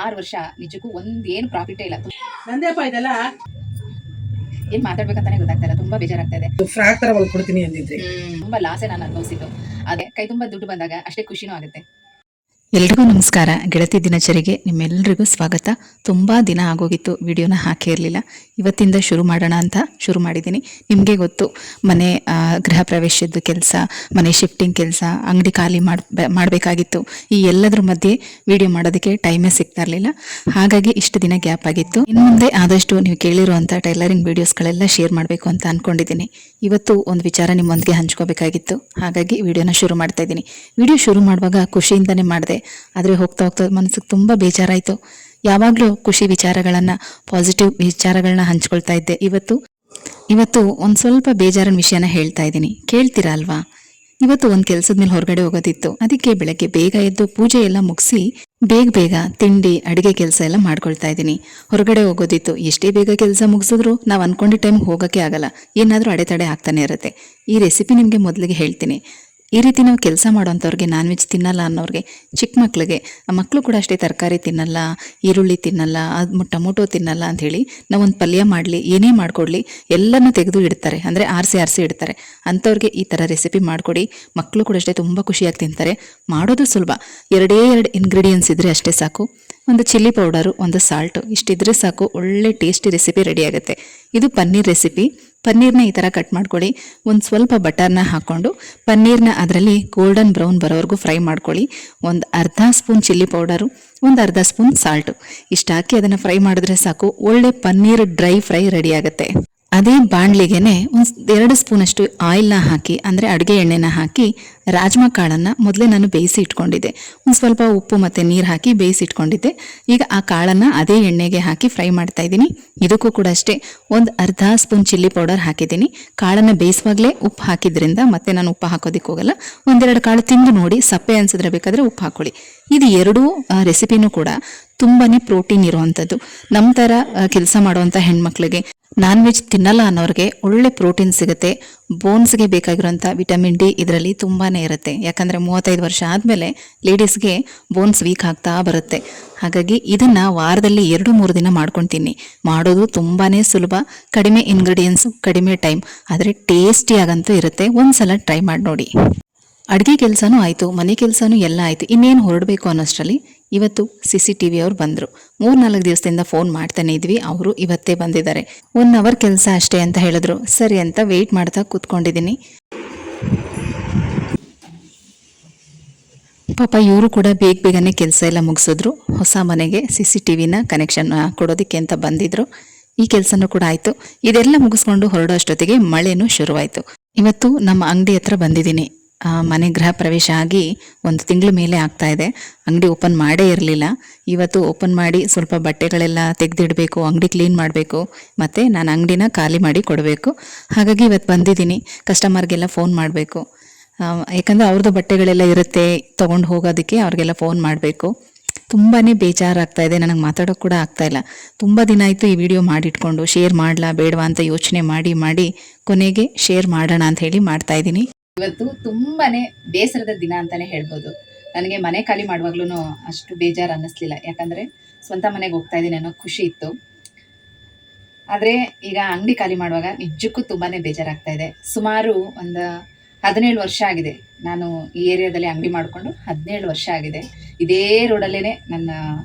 6 ವರ್ಷ ನಿಜಕ್ಕೂ ಏನು ಪ್ರಾಫಿಟೇ ಇಲ್ಲ. ನಂದೇಪ ಇದೆಲ್ಲ ಏನ್ ಮಾತಾಡ್ಬೇಕಂತಾನೆ ಗೊತ್ತಾಗ್ತಾ ಇಲ್ಲ. ತುಂಬಾ ಬೇಜಾರಾಗ್ತಾ ಇದೆ. ಫ್ರಾಕ್ ತರ ಹೊಲ್ಕೊಡ್ತೀನಿ ಅಂದಿದ್ರಿ. ತುಂಬಾ ಲಾಸೆ ನಾನು ಅನುಭವಿಸಿದ್ದು. ಅದೇ ಕೈ ತುಂಬಾ ದುಡ್ಡು ಬಂದಾಗ ಅಷ್ಟೇ ಖುಷಿನೂ ಆಗುತ್ತೆ. ಎಲ್ರಿಗೂ ನಮಸ್ಕಾರ. ಗೆಳತಿ ದಿನಚರಿಗೆ ನಿಮ್ಮೆಲ್ಲರಿಗೂ ಸ್ವಾಗತ. ತುಂಬ ದಿನ ಆಗೋಗಿತ್ತು ವಿಡಿಯೋನ ಹಾಕಿರಲಿಲ್ಲ. ಇವತ್ತಿಂದ ಶುರು ಮಾಡೋಣ ಅಂತ ಶುರು ಮಾಡಿದ್ದೀನಿ. ನಿಮಗೆ ಗೊತ್ತು, ಮನೆ ಗೃಹ ಪ್ರವೇಶದ್ದು ಕೆಲಸ, ಮನೆ ಶಿಫ್ಟಿಂಗ್ ಕೆಲಸ, ಅಂಗಡಿ ಖಾಲಿ ಮಾಡಬೇಕಾಗಿತ್ತು. ಈ ಎಲ್ಲದರ ಮಧ್ಯೆ ವಿಡಿಯೋ ಮಾಡೋದಕ್ಕೆ ಟೈಮೇ ಸಿಗ್ತಾ ಇರಲಿಲ್ಲ. ಹಾಗಾಗಿ ಇಷ್ಟು ದಿನ ಗ್ಯಾಪ್ ಆಗಿತ್ತು. ಇನ್ನು ಮುಂದೆ ಆದಷ್ಟು ನೀವು ಕೇಳಿರುವಂಥ ಟೈಲರಿಂಗ್ ವಿಡಿಯೋಸ್ಗಳೆಲ್ಲ ಶೇರ್ ಮಾಡಬೇಕು ಅಂತ ಅಂದ್ಕೊಂಡಿದ್ದೀನಿ. ಇವತ್ತು ಒಂದು ವಿಚಾರ ನಿಮ್ಮೊಂದಿಗೆ ಹಂಚ್ಕೋಬೇಕಾಗಿತ್ತು. ಹಾಗಾಗಿ ವಿಡಿಯೋನ ಶುರು ಮಾಡ್ತಾ ಇದ್ದೀನಿ. ವಿಡಿಯೋ ಶುರು ಮಾಡುವಾಗ ಖುಷಿಯಿಂದನೇ ಮಾಡಿದೆ. ಆದರೆ ಹೋಗ್ತಾ ಹೋಗ್ತಾ ಮನಸ್ಸಿಗೆ ತುಂಬ ಬೇಜಾರಾಯಿತು. ಯಾವಾಗಲೂ ಖುಷಿ ವಿಚಾರಗಳನ್ನು, ಪಾಸಿಟಿವ್ ವಿಚಾರಗಳನ್ನ ಹಂಚ್ಕೊಳ್ತಾ ಇದ್ದೆ. ಇವತ್ತು ಒಂದು ಸ್ವಲ್ಪ ಬೇಜಾರಿನ ವಿಷಯನ ಹೇಳ್ತಾ ಇದ್ದೀನಿ, ಕೇಳ್ತೀರಾ ಅಲ್ವಾ? ಇವತ್ತು ಒಂದು ಕೆಲಸದ ಮೇಲೆ ಹೊರಗಡೆ ಹೋಗೋದಿತ್ತು. ಅದಕ್ಕೆ ಬೆಳಗ್ಗೆ ಬೇಗ ಎದ್ದು ಪೂಜೆ ಎಲ್ಲ ಮುಗಿಸಿ ಬೇಗ ತಿಂಡಿ ಅಡುಗೆ ಕೆಲಸ ಎಲ್ಲ ಮಾಡ್ಕೊಳ್ತಾ ಇದ್ದೀನಿ. ಹೊರಗಡೆ ಹೋಗೋದಿತ್ತು. ಎಷ್ಟೇ ಬೇಗ ಕೆಲಸ ಮುಗಿಸಿದ್ರು ನಾವು ಅಂದ್ಕೊಂಡಿದ್ದ ಟೈಮ್ ಹೋಗೋಕ್ಕೆ ಆಗಲ್ಲ, ಏನಾದರೂ ಅಡೆತಡೆ ಆಗ್ತಾನೆ ಇರುತ್ತೆ. ಈ ರೆಸಿಪಿ ನಿಮಗೆ ಮೊದಲಿಗೆ ಹೇಳ್ತೀನಿ. ಈ ರೀತಿ ನಾವು ಕೆಲಸ ಮಾಡೋಂಥವ್ರಿಗೆ, ನಾನ್ ವೆಜ್ ತಿನ್ನಲ್ಲ ಅನ್ನೋರಿಗೆ, ಚಿಕ್ಕ ಮಕ್ಕಳಿಗೆ, ಮಕ್ಕಳು ಕೂಡ ಅಷ್ಟೇ ತರಕಾರಿ ತಿನ್ನಲ್ಲ, ಈರುಳ್ಳಿ ತಿನ್ನಲ್ಲ, ಟೊಮೊಟೊ ತಿನ್ನಲ್ಲ ಅಂಥೇಳಿ ನಾವೊಂದು ಪಲ್ಯ ಮಾಡಲಿ, ಏನೇ ಮಾಡಿಕೊಡ್ಲಿ ಎಲ್ಲನೂ ತೆಗೆದು ಇಡ್ತಾರೆ, ಅಂದರೆ ಆರಿಸಿ ಇಡ್ತಾರೆ. ಅಂಥವ್ರಿಗೆ ಈ ಥರ ರೆಸಿಪಿ ಮಾಡಿಕೊಡಿ. ಮಕ್ಕಳು ಕೂಡ ಅಷ್ಟೇ ತುಂಬ ಖುಷಿಯಾಗಿ ತಿಂತಾರೆ. ಮಾಡೋದು ಸುಲಭ. ಎರಡು ಇಂಗ್ರೀಡಿಯೆಂಟ್ಸ್ ಇದ್ದರೆ ಅಷ್ಟೇ ಸಾಕು. ಒಂದು ಚಿಲ್ಲಿ ಪೌಡರು, ಒಂದು ಸಾಲ್ಟು, ಇಷ್ಟಿದ್ರೆ ಸಾಕು. ಒಳ್ಳೆ ಟೇಸ್ಟಿ ರೆಸಿಪಿ ರೆಡಿ ಆಗುತ್ತೆ. ಇದು ಪನ್ನೀರ್ ರೆಸಿಪಿ. ಪನ್ನೀರ್ನ ಈ ಥರ ಕಟ್ ಮಾಡ್ಕೊಳ್ಳಿ. ಒಂದು ಸ್ವಲ್ಪ ಬಟರ್ನ ಹಾಕ್ಕೊಂಡು ಪನ್ನೀರ್ನ ಅದರಲ್ಲಿ ಗೋಲ್ಡನ್ ಬ್ರೌನ್ ಬರೋವರೆಗೂ ಫ್ರೈ ಮಾಡ್ಕೊಳ್ಳಿ. ಒಂದು ಅರ್ಧ ಸ್ಪೂನ್ ಚಿಲ್ಲಿ ಪೌಡರು, ಒಂದು ಅರ್ಧ ಸ್ಪೂನ್ ಸಾಲ್ಟು, ಇಷ್ಟು ಹಾಕಿ ಅದನ್ನು ಫ್ರೈ ಮಾಡಿದ್ರೆ ಸಾಕು. ಒಳ್ಳೆ ಪನ್ನೀರ್ ಡ್ರೈ ಫ್ರೈ ರೆಡಿ ಆಗುತ್ತೆ. ಅದೇ ಬಾಣಲಿಗೆನೆ ಒಂದು 2 ಸ್ಪೂನಷ್ಟು ಆಯಿಲ್ನ ಹಾಕಿ, ಅಂದರೆ ಅಡುಗೆ ಎಣ್ಣೆನ ಹಾಕಿ, ರಾಜ್ಮಾ ಕಾಳನ್ನು ಮೊದಲೇ ನಾನು ಬೇಯಿಸಿ ಇಟ್ಕೊಂಡಿದ್ದೆ. ಒಂದು ಸ್ವಲ್ಪ ಉಪ್ಪು ಮತ್ತು ನೀರು ಹಾಕಿ ಬೇಯಿಸಿ ಇಟ್ಕೊಂಡಿದ್ದೆ. ಈಗ ಆ ಕಾಳನ್ನು ಅದೇ ಎಣ್ಣೆಗೆ ಹಾಕಿ ಫ್ರೈ ಮಾಡ್ತಾ ಇದ್ದೀನಿ. ಇದಕ್ಕೂ ಕೂಡ ಅಷ್ಟೇ ಒಂದು ಅರ್ಧ ಸ್ಪೂನ್ ಚಿಲ್ಲಿ ಪೌಡರ್ ಹಾಕಿದ್ದೀನಿ. ಕಾಳನ್ನು ಬೇಯಿಸುವಾಗಲೇ ಉಪ್ಪು ಹಾಕಿದ್ರಿಂದ ಮತ್ತೆ ನಾನು ಉಪ್ಪು ಹಾಕೋದಕ್ಕೆ ಹೋಗಲ್ಲ. 1-2 ಕಾಳು ತಿಂದು ನೋಡಿ, ಸಪ್ಪೆ ಅನ್ಸಿದ್ರೆ ಬೇಕಾದರೆ ಉಪ್ಪು ಹಾಕೊಳ್ಳಿ. ಇದು ಎರಡೂ ರೆಸಿಪಿನೂ ಕೂಡ ತುಂಬಾ ಪ್ರೋಟೀನ್ ಇರುವಂಥದ್ದು. ನಮ್ಮ ಥರ ಕೆಲಸ ಮಾಡುವಂಥ ಹೆಣ್ಮಕ್ಳಿಗೆ, ನಾನ್ ವೆಜ್ ತಿನ್ನಲ್ಲ ಅನ್ನೋರಿಗೆ ಒಳ್ಳೆ ಪ್ರೋಟೀನ್ ಸಿಗುತ್ತೆ. ಬೋನ್ಸ್ಗೆ ಬೇಕಾಗಿರೋಂಥ ವಿಟಮಿನ್ ಡಿ ಇದರಲ್ಲಿ ತುಂಬಾ ಇರುತ್ತೆ. ಯಾಕಂದರೆ 35 ವರ್ಷ ಆದಮೇಲೆ ಲೇಡೀಸ್ಗೆ ಬೋನ್ಸ್ ವೀಕ್ ಆಗ್ತಾ ಬರುತ್ತೆ. ಹಾಗಾಗಿ ಇದನ್ನು ವಾರದಲ್ಲಿ 2-3 ದಿನ ಮಾಡ್ಕೊತೀನಿ. ಮಾಡೋದು ತುಂಬಾ ಸುಲಭ, ಕಡಿಮೆ ಇಂಗ್ರೀಡಿಯೆಂಟ್ಸು, ಕಡಿಮೆ ಟೈಮ್, ಆದರೆ ಟೇಸ್ಟಿಯಾಗಂತೂ ಇರುತ್ತೆ. ಒಂದು ಸಲ ಟ್ರೈ ಮಾಡಿ ನೋಡಿ. ಅಡುಗೆ ಕೆಲಸನೂ ಆಯಿತು, ಮನೆ ಕೆಲಸನೂ ಎಲ್ಲ ಆಯಿತು. ಇನ್ನೇನು ಹೊರಡಬೇಕು ಅನ್ನೋಷ್ಟರಲ್ಲಿ ಇವತ್ತು CCTV ಅವ್ರು ಬಂದರು. 3-4 ದಿವಸದಿಂದ ಫೋನ್ ಮಾಡ್ತಾನೆ ಇದ್ವಿ. ಅವರು ಇವತ್ತೇ ಬಂದಿದ್ದಾರೆ. 1 ಅವರ್ ಕೆಲಸ ಅಷ್ಟೇ ಅಂತ ಹೇಳಿದ್ರು. ಸರಿ ಅಂತ ವೆಯ್ಟ್ ಮಾಡ್ತಾ ಕೂತ್ಕೊಂಡಿದ್ದೀನಿ. ಪಾಪ ಇವರು ಕೂಡ ಬೇಗನೆ ಕೆಲಸ ಎಲ್ಲ ಮುಗಿಸಿದ್ರು. ಹೊಸ ಮನೆಗೆ CCTVನ ಕನೆಕ್ಷನ್ ಕೊಡೋದಕ್ಕೆ ಅಂತ ಬಂದಿದ್ರು. ಈ ಕೆಲಸನೂ ಕೂಡ ಆಯಿತು. ಇದೆಲ್ಲ ಮುಗಿಸ್ಕೊಂಡು ಹೊರಡೋ ಅಷ್ಟೊತ್ತಿಗೆ ಮಳೆನೂ ಶುರುವಾಯಿತು. ಇವತ್ತು ನಮ್ಮ ಅಂಗಡಿ ಹತ್ರ ಬಂದಿದ್ದೀನಿ. ಮನೆ ಗೃಹ ಪ್ರವೇಶ ಆಗಿ 1 ತಿಂಗಳ ಮೇಲೆ ಆಗ್ತಾ ಇದೆ. ಅಂಗಡಿ ಓಪನ್ ಮಾಡೇ ಇರಲಿಲ್ಲ. ಇವತ್ತು ಓಪನ್ ಮಾಡಿ ಸ್ವಲ್ಪ ಬಟ್ಟೆಗಳೆಲ್ಲ ತೆಗೆದಿಡಬೇಕು, ಅಂಗಡಿ ಕ್ಲೀನ್ ಮಾಡಬೇಕು, ಮತ್ತು ನಾನು ಅಂಗಡಿನ ಖಾಲಿ ಮಾಡಿ ಕೊಡಬೇಕು. ಹಾಗಾಗಿ ಇವತ್ತು ಬಂದಿದ್ದೀನಿ. ಕಸ್ಟಮರ್ಗೆಲ್ಲ ಫೋನ್ ಮಾಡಬೇಕು. ಯಾಕಂದರೆ ಅವ್ರದ್ದು ಬಟ್ಟೆಗಳೆಲ್ಲ ಇರುತ್ತೆ, ತೊಗೊಂಡು ಹೋಗೋದಕ್ಕೆ ಅವ್ರಿಗೆಲ್ಲ ಫೋನ್ ಮಾಡಬೇಕು. ತುಂಬಾ ಬೇಜಾರಾಗ್ತಾ ಇದೆ. ನನಗೆ ಮಾತಾಡೋಕ್ಕೆ ಕೂಡ ಆಗ್ತಾಯಿಲ್ಲ. ತುಂಬ ದಿನ ಆಯಿತು ಈ ವಿಡಿಯೋ ಮಾಡಿಟ್ಕೊಂಡು, ಶೇರ್ ಮಾಡಲಾ ಬೇಡವಾ ಅಂತ ಯೋಚನೆ ಮಾಡಿ ಕೊನೆಗೆ ಶೇರ್ ಮಾಡೋಣ ಅಂತ ಹೇಳಿ ಮಾಡ್ತಾಯಿದ್ದೀನಿ. ಇವತ್ತು ತುಂಬಾನೇ ಬೇಸರದ ದಿನ ಅಂತಾನೆ ಹೇಳ್ಬೋದು. ನನಗೆ ಮನೆ ಖಾಲಿ ಮಾಡುವಾಗ್ಲೂ ಅಷ್ಟು ಬೇಜಾರು ಅನ್ನಿಸ್ಲಿಲ್ಲ. ಯಾಕಂದರೆ ಸ್ವಂತ ಮನೆಗೆ ಹೋಗ್ತಾ ಇದ್ದೀನಿ ಅನ್ನೋ ಖುಷಿ ಇತ್ತು. ಆದರೆ ಈಗ ಅಂಗಡಿ ಖಾಲಿ ಮಾಡುವಾಗ ನಿಜಕ್ಕೂ ತುಂಬಾ ಬೇಜಾರಾಗ್ತಾ ಇದೆ. ಸುಮಾರು ಒಂದು 17 ವರ್ಷ ಆಗಿದೆ ನಾನು ಈ ಏರಿಯಾದಲ್ಲಿ ಅಂಗಡಿ ಮಾಡಿಕೊಂಡು. 17 ವರ್ಷ ಆಗಿದೆ. ಇದೇ ರೋಡಲ್ಲೇ ನನ್ನ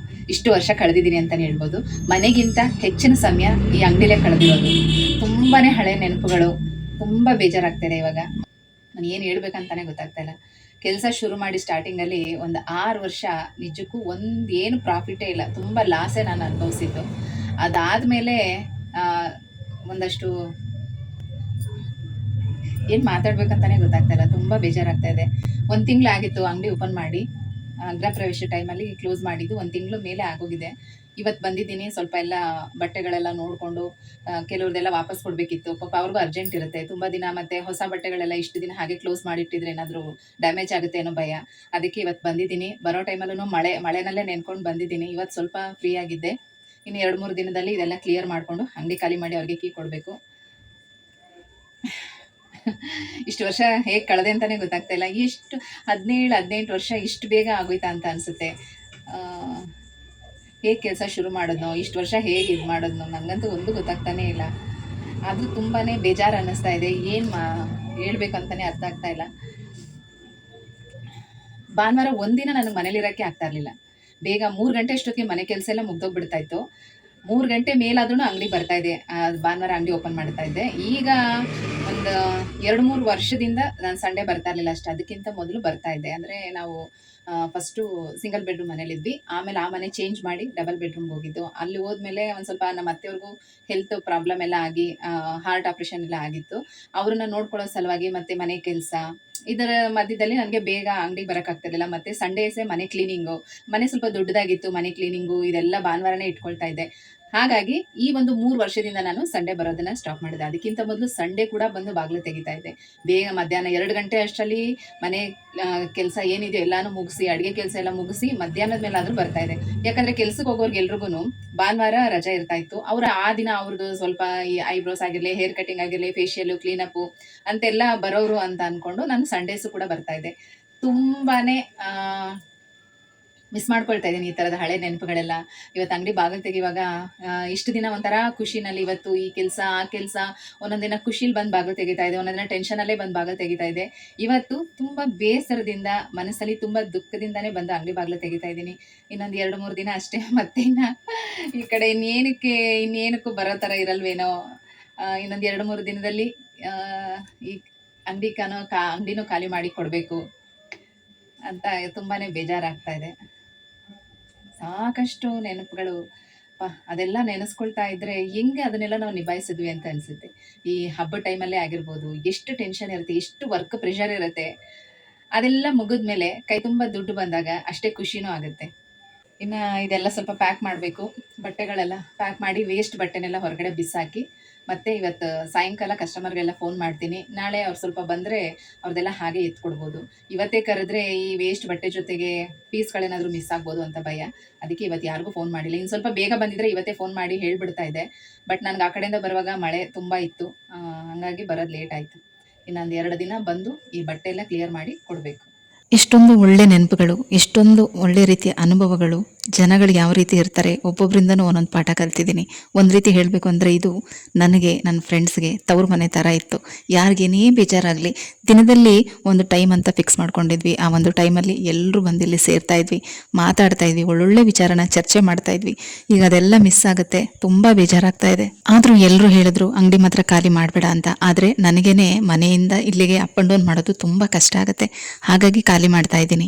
ಇಷ್ಟು ವರ್ಷ ಕಳೆದಿದ್ದೀನಿ ಅಂತಲೇ ಹೇಳ್ಬೋದು. ಮನೆಗಿಂತ ಹೆಚ್ಚಿನ ಸಮಯ ಈ ಅಂಗಡಿಲೇ ಕಳೆದಿರೋದು. ತುಂಬಾ ಹಳೆ ನೆನಪುಗಳು. ತುಂಬ ಬೇಜಾರಾಗ್ತಾಯಿದೆ. ಇವಾಗ ನಾನು ಏನು ಹೇಳ್ಬೇಕಂತಾನೆ ಗೊತ್ತಾಗ್ತಾ ಇಲ್ಲ. ಕೆಲಸ ಶುರು ಮಾಡಿ ಸ್ಟಾರ್ಟಿಂಗಲ್ಲಿ ಒಂದು 6 ವರ್ಷ ನಿಜಕ್ಕೂ ಏನು ಪ್ರಾಫಿಟೇ ಇಲ್ಲ. ತುಂಬ ಲಾಸೇ ನಾನು ಅನುಭವಿಸಿದ್ದು. ಅದಾದಮೇಲೆ ಒಂದಷ್ಟು ಏನು ಮಾತಾಡ್ಬೇಕಂತಾನೆ ಗೊತ್ತಾಗ್ತಾ ಇಲ್ಲ. ತುಂಬ ಬೇಜಾರಾಗ್ತಾ ಇದೆ. 1 ತಿಂಗಳಾಗಿತ್ತು ಅಂಗಡಿ ಓಪನ್ ಮಾಡಿ. ಗೃಹ ಪ್ರವೇಶ ಟೈಮಲ್ಲಿ ಕ್ಲೋಸ್ ಮಾಡಿದ್ದು 1 ತಿಂಗಳು ಮೇಲೆ ಆಗೋಗಿದೆ. ಇವತ್ತು ಬಂದಿದ್ದೀನಿ. ಸ್ವಲ್ಪ ಎಲ್ಲ ಬಟ್ಟೆಗಳೆಲ್ಲ ನೋಡಿಕೊಂಡು, ಕೆಲವ್ರದ್ದೆಲ್ಲ ವಾಪಸ್ ಕೊಡಬೇಕಿತ್ತು. ಪಾಪ ಅವ್ರಿಗೂ ಅರ್ಜೆಂಟ್ ಇರುತ್ತೆ ತುಂಬ ದಿನ. ಮತ್ತು ಹೊಸ ಬಟ್ಟೆಗಳೆಲ್ಲ ಇಷ್ಟು ದಿನ ಹಾಗೆ ಕ್ಲೋಸ್ ಮಾಡಿಟ್ಟಿದ್ರೆ ಏನಾದರೂ ಡ್ಯಾಮೇಜ್ ಆಗುತ್ತೆ ಅನ್ನೋ ಭಯ. ಅದಕ್ಕೆ ಇವತ್ತು ಬಂದಿದ್ದೀನಿ. ಬರೋ ಟೈಮಲ್ಲೂ ಮಳೆನಲ್ಲೇ ನೆನ್ಕೊಂಡು ಬಂದಿದ್ದೀನಿ. ಇವತ್ತು ಸ್ವಲ್ಪ ಫ್ರೀ ಆಗಿದ್ದೆ. ಇನ್ನು 2-3 ದಿನದಲ್ಲಿ ಇದೆಲ್ಲ ಕ್ಲಿಯರ್ ಮಾಡಿಕೊಂಡು ಅಂಗಡಿ ಖಾಲಿ ಮಾಡಿ ಅವ್ರಿಗೆ ಕೀ ಕೊಡಬೇಕು. ಇಷ್ಟು ವರ್ಷ ಹೇಗೆ ಕಳೆದೆ ಅಂತಲೇ ಗೊತ್ತಾಗ್ತಾ ಇಲ್ಲ. ಎಷ್ಟು 17-18 ವರ್ಷ ಇಷ್ಟು ಬೇಗ ಆಗೋಯ್ತಾ ಅಂತ ಅನಿಸುತ್ತೆ. ಹೇಗೆ ಕೆಲಸ ಶುರು ಮಾಡೋದು, ಇಷ್ಟು ವರ್ಷ ಹೇಗೆ ಇದು ಮಾಡೋದು ನನಗಂತೂ ಒಂದು ಗೊತ್ತಾಗ್ತಾನೇ ಇಲ್ಲ. ಅದು ತುಂಬಾ ಬೇಜಾರು ಅನ್ನಿಸ್ತಾ ಇದೆ. ಏನು ಹೇಳ್ಬೇಕಂತಲೇ ಅರ್ಥ ಆಗ್ತಾ ಇಲ್ಲ. ಭಾನುವಾರ ಒಂದಿನ ನನಗೆ ಮನೇಲಿರೋಕ್ಕೆ ಆಗ್ತಾ ಇರಲಿಲ್ಲ. ಬೇಗ 3 ಗಂಟೆ ಅಷ್ಟೊತ್ತಿಗೆ ಮನೆ ಕೆಲಸ ಎಲ್ಲ ಮುಗ್ದೋಗ್ಬಿಡ್ತಾ ಇತ್ತು. 3 ಗಂಟೆ ಮೇಲಾದ್ರೂ ಅಂಗಡಿ ಬರ್ತಾ ಇದೆ. ಭಾನುವಾರ ಅಂಗಡಿ ಓಪನ್ ಮಾಡ್ತಾ ಇದ್ದೆ. ಈಗ ಒಂದು 2-3 ವರ್ಷದಿಂದ ನಾನು ಸಂಡೇ ಬರ್ತಾ ಇರಲಿಲ್ಲ ಅಷ್ಟೇ. ಅದಕ್ಕಿಂತ ಮೊದಲು ಬರ್ತಾ ಇದ್ದೆ. ಅಂದರೆ ನಾವು ಫಸ್ಟು ಸಿಂಗಲ್ ಬೆಡ್ರೂಮ್ ಮನೇಲಿದ್ವಿ. ಆಮೇಲೆ ಆ ಮನೆ ಚೇಂಜ್ ಮಾಡಿ ಡಬಲ್ ಬೆಡ್ರೂಮ್ಗೆ ಹೋಗಿದ್ದು. ಅಲ್ಲಿ ಹೋದ್ಮೇಲೆ ಒಂದು ಸ್ವಲ್ಪ ನಮ್ಮ ಅತ್ತೆಯವ್ರಿಗೂ ಹೆಲ್ತ್ ಪ್ರಾಬ್ಲಮ್ ಎಲ್ಲ ಆಗಿ ಹಾರ್ಟ್ ಆಪ್ರೇಷನ್ ಎಲ್ಲ ಆಗಿತ್ತು. ಅವ್ರನ್ನ ನೋಡ್ಕೊಳ್ಳೋ ಸಲುವಾಗಿ ಮತ್ತು ಮನೆ ಕೆಲಸ ಇದರ ಮಧ್ಯದಲ್ಲಿ ನನಗೆ ಬೇಗ ಅಂಗಡಿಗೆ ಬರೋಕ್ಕಾಗ್ತಿರ್ಲಿಲ್ಲ. ಮತ್ತು ಸಂಡೇಸೇ ಮನೆ ಕ್ಲೀನಿಂಗು, ಮನೆ ಸ್ವಲ್ಪ ದೊಡ್ಡದಾಗಿತ್ತು, ಮನೆ ಕ್ಲೀನಿಂಗು ಇದೆಲ್ಲ ಭಾನುವಾರನೇ ಇಟ್ಕೊಳ್ತಾ ಇದ್ದೆ. ಹಾಗಾಗಿ ಈ ಒಂದು 3 ವರ್ಷದಿಂದ ನಾನು ಸಂಡೇ ಬರೋದನ್ನ ಸ್ಟಾಪ್ ಮಾಡಿದೆ. ಅದಕ್ಕಿಂತ ಮೊದಲು ಸಂಡೇ ಕೂಡ ಬಂದು ಬಾಗಿಲು ತೆಗಿತಾ ಇದ್ದೆ. ಬೇಗ ಮಧ್ಯಾಹ್ನ 2 ಗಂಟೆ ಅಷ್ಟರಲ್ಲಿ ಮನೆ ಕೆಲಸ ಏನಿದೆ ಎಲ್ಲಾನು ಮುಗಿಸಿ, ಅಡುಗೆ ಕೆಲಸ ಎಲ್ಲ ಮುಗಿಸಿ ಮಧ್ಯಾಹ್ನದ ಮೇಲಾದರೂ ಬರ್ತಾ ಇದೆ. ಯಾಕಂದರೆ ಕೆಲ್ಸಕ್ಕೆ ಹೋಗೋರ್ಗೆ ಎಲ್ರಿಗೂ ಭಾನುವಾರ ರಜೆ ಇರ್ತಾ ಇತ್ತು. ಅವ್ರ ಆ ದಿನ ಅವ್ರದ್ದು ಸ್ವಲ್ಪ ಈ ಐಬ್ರೋಸ್ ಆಗಿರಲಿ, ಹೇರ್ ಕಟಿಂಗ್ ಆಗಿರಲಿ, ಫೇಶಿಯಲು, ಕ್ಲೀನಪ್ಪು ಅಂತೆಲ್ಲ ಬರೋರು ಅಂತ ಅಂದ್ಕೊಂಡು ನಾನು ಸಂಡೇಸು ಕೂಡ ಬರ್ತಾ ಇದ್ದೆ. ತುಂಬಾ ಮಿಸ್ ಮಾಡ್ಕೊಳ್ತಾ ಇದ್ದೀನಿ ಈ ಥರದ ಹಳೆ ನೆನಪುಗಳೆಲ್ಲ. ಇವತ್ತು ಅಂಗಡಿ ಬಾಗಿಲು ತೆಗಿವಾಗ ಇಷ್ಟು ದಿನ ಒಂಥರ ಖುಷಿನಲ್ಲಿ, ಇವತ್ತು ಈ ಕೆಲಸ ಆ ಕೆಲಸ, ಒಂದೊಂದು ದಿನ ಖುಷಿಲಿ ಬಂದು ಬಾಗಿಲು ತೆಗಿತಾ ಇದೆ, ಒಂದೊಂದು ದಿನ ಟೆನ್ಷನಲ್ಲೇ ಬಂದು ಬಾಗಿಲು ತೆಗಿತಾ ಇದೆ. ಇವತ್ತು ತುಂಬ ಬೇಸರದಿಂದ, ಮನಸ್ಸಲ್ಲಿ ತುಂಬ ದುಃಖದಿಂದನೇ ಬಂದು ಅಂಗಡಿ ಬಾಗಿಲು ತೆಗಿತಾ ಇದ್ದೀನಿ. ಇನ್ನೊಂದು 2-3 ದಿನ ಅಷ್ಟೇ, ಮತ್ತೆ ಈ ಕಡೆ ಇನ್ನೇನಕ್ಕೂ ಬರೋ ಥರ ಇರಲ್ವೇನೋ. ಇನ್ನೊಂದು 2-3 ದಿನದಲ್ಲಿ ಈ ಅಂಗಡಿನೂ ಖಾಲಿ ಮಾಡಿ ಕೊಡಬೇಕು ಅಂತ ತುಂಬಾ ಬೇಜಾರಾಗ್ತಾ ಇದೆ. ಸಾಕಷ್ಟು ನೆನಪುಗಳು, ಅದೆಲ್ಲ ನೆನೆಸ್ಕೊಳ್ತಾ ಇದ್ರೆ ಹೆಂಗೆ ಅದನ್ನೆಲ್ಲ ನಾವು ನಿಭಾಯಿಸಿದ್ವಿ ಅಂತ ಅನಿಸುತ್ತೆ. ಈ ಹಬ್ಬದ ಟೈಮಲ್ಲೇ ಆಗಿರ್ಬೋದು, ಎಷ್ಟು ಟೆನ್ಷನ್ ಇರುತ್ತೆ, ಎಷ್ಟು ವರ್ಕ್ ಪ್ರೆಷರ್ ಇರುತ್ತೆ. ಅದೆಲ್ಲ ಮುಗಿದ್ಮೇಲೆ ಕೈ ತುಂಬ ದುಡ್ಡು ಬಂದಾಗ ಅಷ್ಟೇ ಖುಷಿನೂ ಆಗುತ್ತೆ. ಇನ್ನು ಇದೆಲ್ಲ ಸ್ವಲ್ಪ ಪ್ಯಾಕ್ ಮಾಡಬೇಕು. ಬಟ್ಟೆಗಳೆಲ್ಲ ಪ್ಯಾಕ್ ಮಾಡಿ ವೇಸ್ಟ್ ಬಟ್ಟೆನೆಲ್ಲ ಹೊರಗಡೆ ಬಿಸಾಕಿ, ಮತ್ತು ಇವತ್ತು ಸಾಯಂಕಾಲ ಕಸ್ಟಮರ್ಗೆಲ್ಲ ಫೋನ್ ಮಾಡ್ತೀನಿ. ನಾಳೆ ಅವ್ರು ಸ್ವಲ್ಪ ಬಂದರೆ ಅವ್ರದ್ದೆಲ್ಲ ಹಾಗೆ ಎತ್ಕೊಡ್ಬೋದು. ಇವತ್ತೇ ಕರೆದ್ರೆ ಈ ವೇಸ್ಟ್ ಬಟ್ಟೆ ಜೊತೆಗೆ ಪೀಸ್ಗಳೇನಾದರೂ ಮಿಸ್ ಆಗ್ಬೋದು ಅಂತ ಭಯ. ಅದಕ್ಕೆ ಇವತ್ತು ಯಾರಿಗೂ ಫೋನ್ ಮಾಡಿಲ್ಲ. ಇನ್ನು ಸ್ವಲ್ಪ ಬೇಗ ಬಂದಿದ್ರೆ ಇವತ್ತೇ ಫೋನ್ ಮಾಡಿ ಹೇಳ್ಬಿಡ್ತಾ ಇದ್ದೆ. ಬಟ್ ನನಗೆ ಆ ಕಡೆಯಿಂದ ಬರುವಾಗ ಮಳೆ ತುಂಬ ಇತ್ತು, ಹಾಗಾಗಿ ಬರೋದು ಲೇಟ್ ಆಯಿತು. ಇನ್ನೊಂದು 2 ದಿನ ಬಂದು ಈ ಬಟ್ಟೆ ಎಲ್ಲ ಕ್ಲಿಯರ್ ಮಾಡಿ ಕೊಡಬೇಕು. ಎಷ್ಟೊಂದು ಒಳ್ಳೆ ನೆನಪುಗಳು, ಎಷ್ಟೊಂದು ಒಳ್ಳೆ ರೀತಿಯ ಅನುಭವಗಳು, ಜನಗಳು ಯಾವ ರೀತಿ ಇರ್ತಾರೆ, ಒಬ್ಬೊಬ್ಬರಿಂದನೂ ಒಂದೊಂದು ಪಾಠ ಕಲ್ತಿದ್ದೀನಿ. ಒಂದು ರೀತಿ ಹೇಳಬೇಕು ಅಂದರೆ ಇದು ನನಗೆ, ನನ್ನ ಫ್ರೆಂಡ್ಸ್ಗೆ ತವ್ರ ಮನೆ ಥರ ಇತ್ತು. ಯಾರಿಗೇನೇ ಬೇಜಾರಾಗಲಿ, ದಿನದಲ್ಲಿ ಒಂದು ಟೈಮ್ ಅಂತ ಫಿಕ್ಸ್ ಮಾಡ್ಕೊಂಡಿದ್ವಿ. ಆ ಒಂದು ಟೈಮಲ್ಲಿ ಎಲ್ಲರೂ ಬಂದಿಲ್ಲಿ ಸೇರ್ತಾ ಇದ್ವಿ, ಮಾತಾಡ್ತಾ ಇದ್ವಿ, ಒಳ್ಳೊಳ್ಳೆ ವಿಚಾರನ ಚರ್ಚೆ ಮಾಡ್ತಾ ಇದ್ವಿ. ಈಗ ಅದೆಲ್ಲ ಮಿಸ್ ಆಗುತ್ತೆ, ತುಂಬ ಬೇಜಾರಾಗ್ತಾ ಇದೆ. ಆದರೂ ಎಲ್ಲರೂ ಹೇಳಿದ್ರು ಅಂಗಡಿ ಮಾತ್ರ ಖಾಲಿ ಮಾಡಬೇಡ ಅಂತ. ಆದರೆ ನನಗೇನೆ ಮನೆಯಿಂದ ಇಲ್ಲಿಗೆ ಅಪ್ ಆ್ಯಂಡ್ ಡೌನ್ ಮಾಡೋದು ತುಂಬ ಕಷ್ಟ ಆಗುತ್ತೆ. ಹಾಗಾಗಿ ಖಾಲಿ ಮಾಡ್ತಾ ಇದ್ದೀನಿ.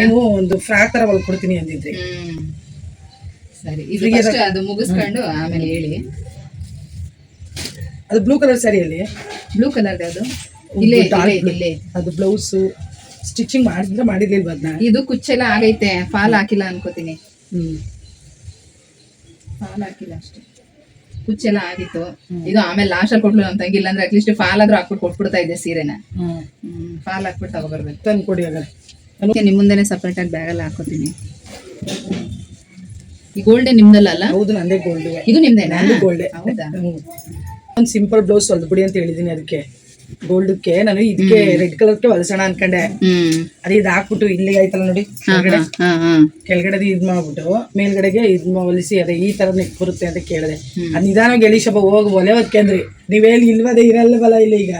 ನೀವು ಒಂದು ಫ್ರಾಕ್ ತರ ಹೊಲ್ಕೊಡ್ತೀನಿ ಅಂದಿದ್ರಿ. ಸರಿ, ಇದು first ಅದು ಮುಗಿಸ್ಕೊಂಡು ಆಮೇಲೆ ಹೇಳಿ. ಅದು ಬ್ಲೂ ಕಲರ್ ಸ್ಯಾರಿಯಲ್ಲಿ ಬ್ಲೂ ಕಲರ್ ಅದು ಇಲ್ಲೇ ಅದು ಬ್ಲೌಸ್ ಸ್ಟಿಚಿಂಗ್ ಮಾಡಿರ್ಲಿಲ್ವ ಅದನ್ನ? ಇದು ಕುಚ್ಚೆಲ್ಲ ಆಗೈತೆ, ಫಾಲ್ ಹಾಕಿಲ್ಲ ಅನ್ಕೋತೀನಿ. ಫಾಲ್ ಹಾಕಿಲ್ಲ ಅಷ್ಟೇ, ಕುಚ್ಚೆಲ್ಲ ಆಗಿತ್ತು. ಇದು ಆಮೇಲೆ ಲಾಸ್ಟಲ್ಲಿ ಕೊಟ್ಲು ನಮ್ಮ ತಂಗಿ. ಇಲ್ಲಾಂದ್ರೆ ಅಟ್ಲೀಸ್ಟ್ ಫಾಲ್ ಆದ್ರೂ ಹಾಕ್ಬಿಟ್ಟು ಕೊಟ್ಬಿಡ್ತಾ ಇದ್ದೆ ಸೀರೆನ. ಫಾಲ್ ಹಾಕ್ಬಿಟ್ಟು ತಗೋಬರ್ಬೇಕು. ತಂದು ಕೊಡಿ. ನಿಮ್ಮ ಮುಂದೆನೆ ಸಪ್ರೇಟ್ ಆಗಿ ಬ್ಯಾಗಲ್ಲಿ ಹಾಕೋತೀನಿ. ಈ ಗೋಲ್ಡೆ ನಿಮ್ದಲ್ಲ ಅಲ್ಲ? ಹೌದು, ನಂದೇ ಗೋಲ್ಡ್. ಇದು ನಿಮ್ದೇನಾ? ಗೋಲ್ಡೆ. ಹೌದಾ? ಒಂದು ಸಿಂಪಲ್ ಬ್ಲೌಸ್ ಹೊಲ್ದ್ಬಿಡಿ ಅಂತ ಹೇಳಿದೀನಿ. ಅದಕ್ಕೆ ಗೋಲ್ಡ್ಗೆ ನಾನು ಇದಕ್ಕೆ ರೆಡ್ ಕಲರ್ಗೆ ಹೊಲ್ಸೋಣ ಅನ್ಕೊಂಡೆ. ಅದೇ ಇದು ಹಾಕ್ಬಿಟ್ಟು ಇಲ್ಲಿಗೆ ಆಯ್ತಲ್ಲ ನೋಡಿ, ಕೆಳಗಡೆ ಇದ್ ಮಾಡ್ಬಿಟ್ಟು ಮೇಲ್ಗಡೆಗೆ ಇದ್ ಹೊಲಿಸಿ ಅದೇ ಈ ತರ ನೆಕ್ ಬರುತ್ತೆ ಅಂತ ಕೇಳಿದೆ. ಅದ್ ನಿಧಾನವಾಗಿ ಎಳಿ ಶಬ್ಬ ಹೋಗಿ ಒಲೆ ಹೊತ್ಕೊಂಡ್ರಿ. ನೀವೇಲಿ ಇಲ್ವದೇ ಇರಲ್ವಲ್ಲ ಇಲ್ಲ ಈಗ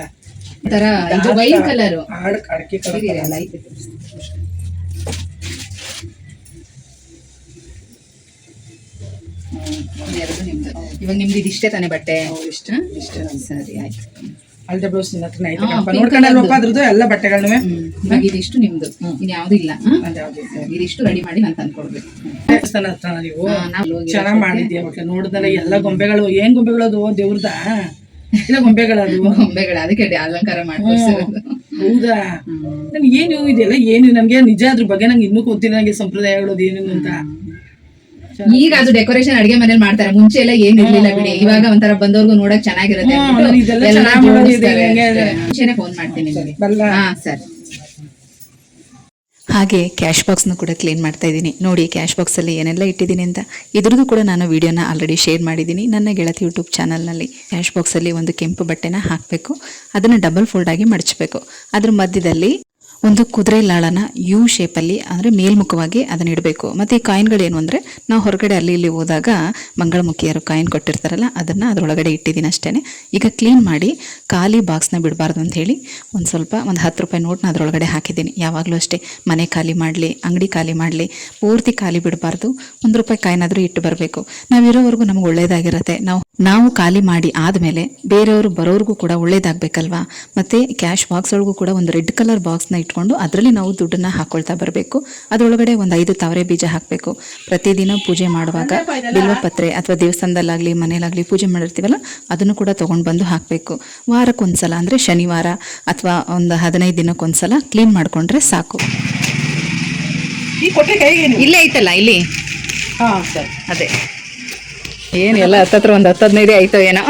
ಅಡಕೆ ಇವಾಗ ನಿಮ್ದು ಇದಿಷ್ಟೇ ತಾನೇ ಬಟ್ಟೆ? ಇಷ್ಟ ಸರಿ, ಆಯ್ತು. ಅಲ್ದೆ ಬ್ಲೌಸ್ ನೋಡ್ಕೊಂಡಲ್ವಪ್ಪ ಅದ್ರದ್ದು ಎಲ್ಲ ಬಟ್ಟೆಗಳನ್ನೂ. ಇದಿಷ್ಟು ನಿಮ್ದು, ಇನ್ಯಾವ್ದು ಇಲ್ಲ. ಇದಿಷ್ಟು ರೆಡಿ ಮಾಡಿ ನಾನು ತಂದ್ಕೊಡ್ಬೇಕು. ದೇವಸ್ಥಾನ ಹತ್ರ ನೀವು ಚೆನ್ನಾಗ್ ಮಾಡಿದ್ಯಾ ನೋಡಿದ್ರೆ ಎಲ್ಲ ಗೊಂಬೆಗಳು. ಏನ್ ಗೊಂಬೆಗಳು ಅದು? ದೇವ್ರದ ಇಲ್ಲ ಗೊಂಬೆಗಳದು? ಗೊಂಬೆಗಳು, ಅದಕ್ಕೆ ಅಲಂಕಾರ ಮಾಡ್ಕೊಡ್ಸಿರೋದು. ಹೌದಾ? ನನ್ಗೆ ಏನು ಇದೆಲ್ಲ ಏನು ನನ್ಗೆ ನಿಜ ಅದ್ರ ಬಗ್ಗೆ ನಂಗೆ ಇನ್ನೂ ಗೊತ್ತಿಲ್ಲ. ನಂಗೆ ಸಂಪ್ರದಾಯಗಳು ಏನೇನು ಅಂತ. ಈಗ ಅದು ಡೆಕೋರೇಷನ್ ಅಡಿಗೆ ಮನೇಲಿ ಮಾಡ್ತಾರೆ. ಮುಂಚೆ ಎಲ್ಲ ಏನ್ ಇರ್ಲಿಲ್ಲ ಬಿಡಿ. ಇವಾಗ ಒಂಥರ ಬಂದವ್ರಿಗೂ ನೋಡಕ್ ಚೆನ್ನಾಗಿರುತ್ತೆ. ಮುಂಚೆನೆ ಫೋನ್ ಮಾಡ್ತೀನಿ ನಿಮಗೆ. ಸರಿ. ಹಾಗೆ ಕ್ಯಾಶ್ ಬಾಕ್ಸ್ನು ಕೂಡ ಕ್ಲೀನ್ ಮಾಡ್ತಾ ಇದ್ದೀನಿ. ನೋಡಿ ಕ್ಯಾಶ್ ಬಾಕ್ಸಲ್ಲಿ ಏನೆಲ್ಲ ಇಟ್ಟಿದ್ದೀನಿ ಅಂತ. ಇದ್ರದ್ದು ಕೂಡ ನಾನು ವಿಡಿಯೋನ ಆಲ್ರೆಡಿ ಶೇರ್ ಮಾಡಿದ್ದೀನಿ ನನ್ನ ಗೆಳತಿ ಯೂಟ್ಯೂಬ್ ಚಾನಲ್ನಲ್ಲಿ. ಕ್ಯಾಶ್ ಬಾಕ್ಸಲ್ಲಿ ಒಂದು ಕೆಂಪು ಬಟ್ಟೆನ ಹಾಕಬೇಕು, ಅದನ್ನು ಡಬಲ್ ಫೋಲ್ಡ್ ಆಗಿ ಮಡಚಬೇಕು. ಅದ್ರ ಮಧ್ಯದಲ್ಲಿ ಒಂದು ಕುದುರೆ ಲಾಳನ ಯು ಶೇಪಲ್ಲಿ ಅಂದರೆ ಮೇಲ್ಮುಖವಾಗಿ ಅದನ್ನ ಇಡಬೇಕು. ಮತ್ತು ಈ ಕಾಯಿನ್ಗಳೇನು ಅಂದರೆ ನಾವು ಹೊರಗಡೆ ಅಲ್ಲಿ ಇಲ್ಲಿ ಹೋದಾಗ ಮಂಗಳಮುಖಿಯರು ಕಾಯಿನ್ ಕೊಟ್ಟಿರ್ತಾರಲ್ಲ ಅದನ್ನು ಅದರೊಳಗಡೆ ಇಟ್ಟಿದ್ದೀನಿ ಅಷ್ಟೇ. ಈಗ ಕ್ಲೀನ್ ಮಾಡಿ ಖಾಲಿ ಬಾಕ್ಸ್ನ ಬಿಡಬಾರ್ದು ಅಂತ ಹೇಳಿ ಒಂದು ಸ್ವಲ್ಪ ಒಂದು 10 ರೂಪಾಯಿ ನೋಟ್ನ ಅದರೊಳಗಡೆ ಹಾಕಿದ್ದೀನಿ. ಯಾವಾಗಲೂ ಅಷ್ಟೇ, ಮನೆ ಖಾಲಿ ಮಾಡಲಿ, ಅಂಗಡಿ ಖಾಲಿ ಮಾಡಲಿ, ಪೂರ್ತಿ ಖಾಲಿ ಬಿಡಬಾರ್ದು. 1 ರೂಪಾಯಿ ಕಾಯಿನಾದರೂ ಇಟ್ಟು ಬರಬೇಕು. ನಾವಿರೋವರೆಗೂ ನಮ್ಗೆ ಒಳ್ಳೇದಾಗಿರುತ್ತೆ. ನಾವು ಖಾಲಿ ಮಾಡಿ ಆದಮೇಲೆ ಬೇರೆಯವರು ಬರೋರಿಗೂ ಕೂಡ ಒಳ್ಳೇದಾಗಬೇಕಲ್ವಾ. ಮತ್ತು ಕ್ಯಾಶ್ ಬಾಕ್ಸ್ ಒಳಗೂ ಕೂಡ ಒಂದು ರೆಡ್ ಕಲರ್ ಬಾಕ್ಸ್ನ ಇಟ್ಕೊಂಡು ಅದರಲ್ಲಿ ನಾವು ದುಡ್ಡನ್ನು ಹಾಕ್ಕೊಳ್ತಾ ಬರಬೇಕು. ಅದರೊಳಗಡೆ ಒಂದು 5 ತಾವರೆ ಬೀಜ ಹಾಕಬೇಕು. ಪ್ರತಿದಿನ ಪೂಜೆ ಮಾಡುವಾಗ ಬಿಲ್ವಪತ್ರೆ ಅಥವಾ ದೇವಸ್ಥಾನದಲ್ಲಾಗಲಿ ಮನೇಲಾಗಲಿ ಪೂಜೆ ಮಾಡಿರ್ತೀವಲ್ಲ ಅದನ್ನು ಕೂಡ ತೊಗೊಂಡು ಬಂದು ಹಾಕಬೇಕು. ವಾರಕ್ಕೊಂದ್ಸಲ ಅಂದರೆ ಶನಿವಾರ ಅಥವಾ ಒಂದು 15 ದಿನಕ್ಕೊಂದ್ಸಲ ಕ್ಲೀನ್ ಮಾಡಿಕೊಂಡ್ರೆ ಸಾಕು. ಈ ಕೊಟ್ಟೆ ಕೈಗೆ ಇಲ್ಲೇ ಐತಲ್ಲ ಇಲ್ಲಿ. ಹಾಂ ಸರಿ. ಅದೇ ಏನು ಎಲ್ಲ ಹತ್ತತ್ರ ಒಂದು 10-15 ಆಯ್ತು ಏನೋ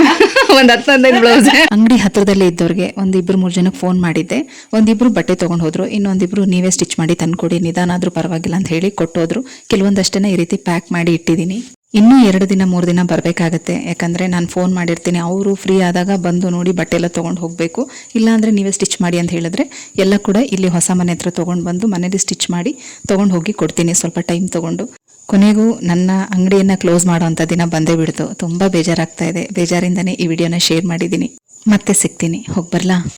ಒಂದು 10-15 ಬ್ಲೌಸ್. ಅಂಗಡಿ ಹತ್ರದಲ್ಲೇ ಇದ್ದವ್ರಿಗೆ ಒಂದು 2-3 ಜನಕ್ಕೆ ಫೋನ್ ಮಾಡಿದ್ದೆ. ಒಂದಿಬ್ರು ಬಟ್ಟೆ ತೊಗೊಂಡು ಹೋದ್ರು, ಇನ್ನೊಂದಿಬ್ರು ನೀವೇ ಸ್ಟಿಚ್ ಮಾಡಿ ತಂದ್ಕೊಡಿ, ನಿಧಾನ ಆದರೂ ಪರವಾಗಿಲ್ಲ ಅಂತ ಹೇಳಿ ಕೊಟ್ಟೋದ್ರು. ಕೆಲವೊಂದಷ್ಟನ್ನ ಈ ರೀತಿ ಪ್ಯಾಕ್ ಮಾಡಿ ಇಟ್ಟಿದ್ದೀನಿ. ಇನ್ನೂ 2 ದಿನ 3 ದಿನ ಬರಬೇಕಾಗತ್ತೆ. ಯಾಕಂದರೆ ನಾನು ಫೋನ್ ಮಾಡಿರ್ತೀನಿ, ಅವರು ಫ್ರೀ ಆದಾಗ ಬಂದು ನೋಡಿ ಬಟ್ಟೆ ಎಲ್ಲ ತೊಗೊಂಡು ಹೋಗಬೇಕು. ಇಲ್ಲಾಂದರೆ ನೀವೇ ಸ್ಟಿಚ್ ಮಾಡಿ ಅಂತ ಹೇಳಿದ್ರೆ ಎಲ್ಲ ಕೂಡ ಇಲ್ಲಿ ಹೊಸ ಮನೆ ಹತ್ರ ತೊಗೊಂಡು ಬಂದು ಮನೇಲಿ ಸ್ಟಿಚ್ ಮಾಡಿ ತೊಗೊಂಡು ಹೋಗಿ ಕೊಡ್ತೀನಿ, ಸ್ವಲ್ಪ ಟೈಮ್ ತೊಗೊಂಡು. ಕೊನೆಗೂ ನನ್ನ ಅಂಗಡಿಯನ್ನು ಕ್ಲೋಸ್ ಮಾಡೋವಂಥ ದಿನ ಬಂದೇ ಬಿಡ್ತು. ತುಂಬ ಬೇಜಾರಾಗ್ತಾ ಇದೆ. ಬೇಜಾರಿಂದನೇ ಈ ವಿಡಿಯೋನ ಶೇರ್ ಮಾಡಿದ್ದೀನಿ. ಮತ್ತೆ ಸಿಗ್ತೀನಿ, ಹೋಗಿ ಬರಲಾ?